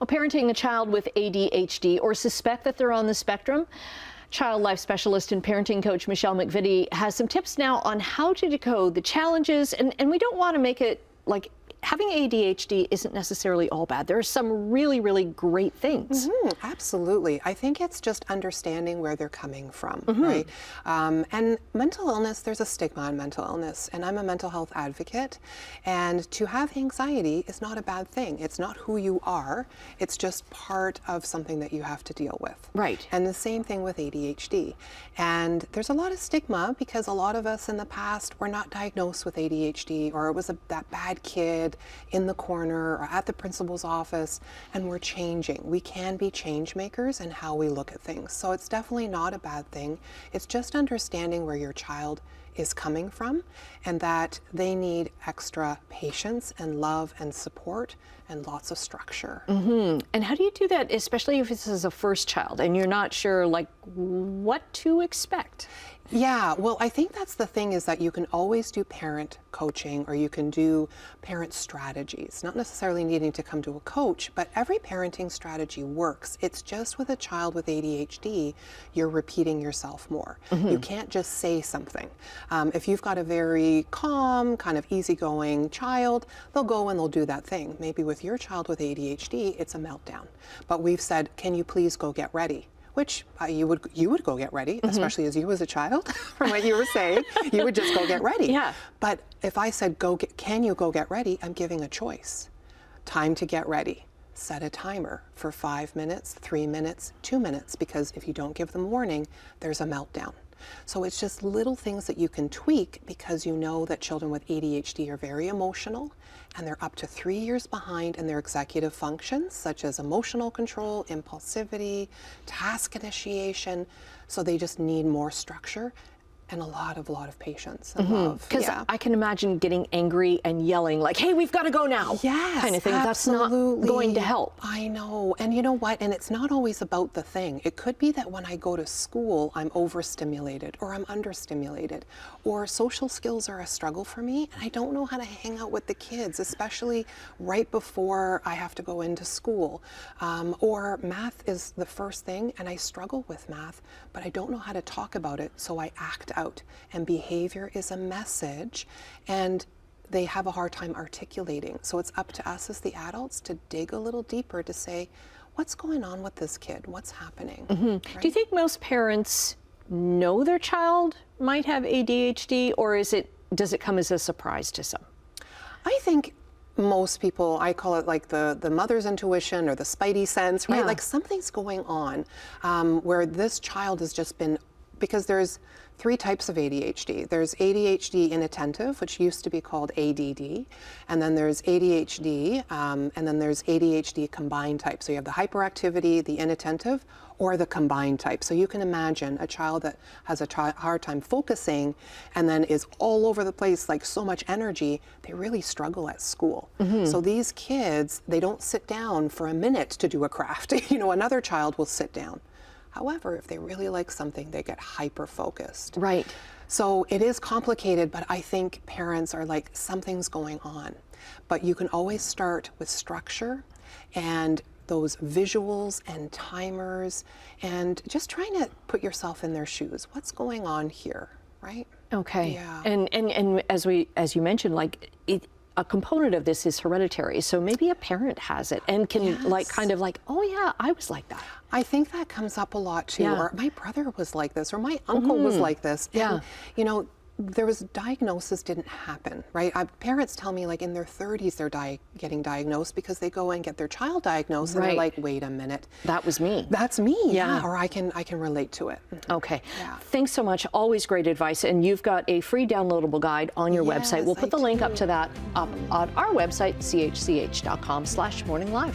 Well, parenting a child with ADHD or suspect that they're on the spectrum, child life specialist and parenting coach Michelle McVittie has some tips now on how to decode the challenges. And we don't want to make it like having ADHD isn't necessarily all bad. There are some really, really great things. Absolutely. I think it's just understanding where they're coming from, right? And mental illness, there's a stigma on mental illness, and I'm a mental health advocate. And to have anxiety is not a bad thing. It's not who you are. It's just part of something that you have to deal with. Right. And the same thing with ADHD. And there's a lot of stigma because a lot of us in the past were not diagnosed with ADHD, or it was that bad kid in the corner or at the principal's office, and we're changing. We can be change makers in how we look at things. So it's definitely not a bad thing. It's just understanding where your child is coming from and that they need extra patience and love and support and lots of structure. And how do you do that, especially if this is a first child and you're not sure like what to expect? Yeah, well, I think that's the thing, is that you can always do parent coaching, or you can do parent strategies, not necessarily needing to come to a coach, but every parenting strategy works. It's just with a child with ADHD, you're repeating yourself more. You can't just say something. If you've got a very calm, kind of easygoing child, they'll go and they'll do that thing. Maybe with your child with ADHD, it's a meltdown. But we've said, can you please go get ready? Which you would go get ready, especially as you as a child, from what you were saying. You would just go get ready. Yeah. But if I said, can you go get ready? I'm giving a choice. Time to get ready. Set a timer for 5 minutes, 3 minutes, 2 minutes, because if you don't give them warning, there's a meltdown. So it's just little things that you can tweak, because you know that children with ADHD are very emotional, and they're up to 3 years behind in their executive functions, such as emotional control, impulsivity, task initiation. So they just need more structure and a lot of patience and love. Because I can imagine getting angry and yelling like, hey, we've got to go now. Yes, kind of thing. absolutely. That's not going to help. I know. And you know what? And it's not always about the thing. It could be that when I go to school, I'm overstimulated or I'm understimulated, or social skills are a struggle for me and I don't know how to hang out with the kids, especially right before I have to go into school. Or math is the first thing and I struggle with math, but I don't know how to talk about it, so I act out. And behavior is a message, and they have a hard time articulating. So it's up to us as the adults to dig a little deeper to say, what's going on with this kid? What's happening? Right? Do you think most parents know their child might have ADHD, or does it come as a surprise to some? I think most people, I call it like the mother's intuition or the spidey sense, right? Yeah. Like something's going on where this child has just been, because there's 3 types of ADHD. There's ADHD inattentive, which used to be called ADD, and then there's ADHD, and then there's ADHD combined type. So you have the hyperactivity, the inattentive, or the combined type. So you can imagine a child that has a hard time focusing and then is all over the place, like so much energy, they really struggle at school. So these kids, they don't sit down for a minute to do a craft. You know, another child will sit down. However, if they really like something, they get hyper-focused. Right. So it is complicated, but I think parents are like, something's going on. But you can always start with structure and those visuals and timers and just trying to put yourself in their shoes. What's going on here, right? Okay. Yeah. And as you mentioned, like a component of this is hereditary. So maybe a parent has it and can like kind of like, oh yeah, I was like that. I think that comes up a lot too. Yeah. Or my brother was like this, or my uncle was like this. Yeah. And, you know, there was diagnosis didn't happen, right? Parents tell me like in their 30s they're getting diagnosed because they go and get their child diagnosed and they're like, wait a minute. That was me. That's me, yeah. Or I can relate to it. Okay. Yeah. Thanks so much. Always great advice. And you've got a free downloadable guide on your website. We'll put the link up to that up on our website, chch.com/morninglive.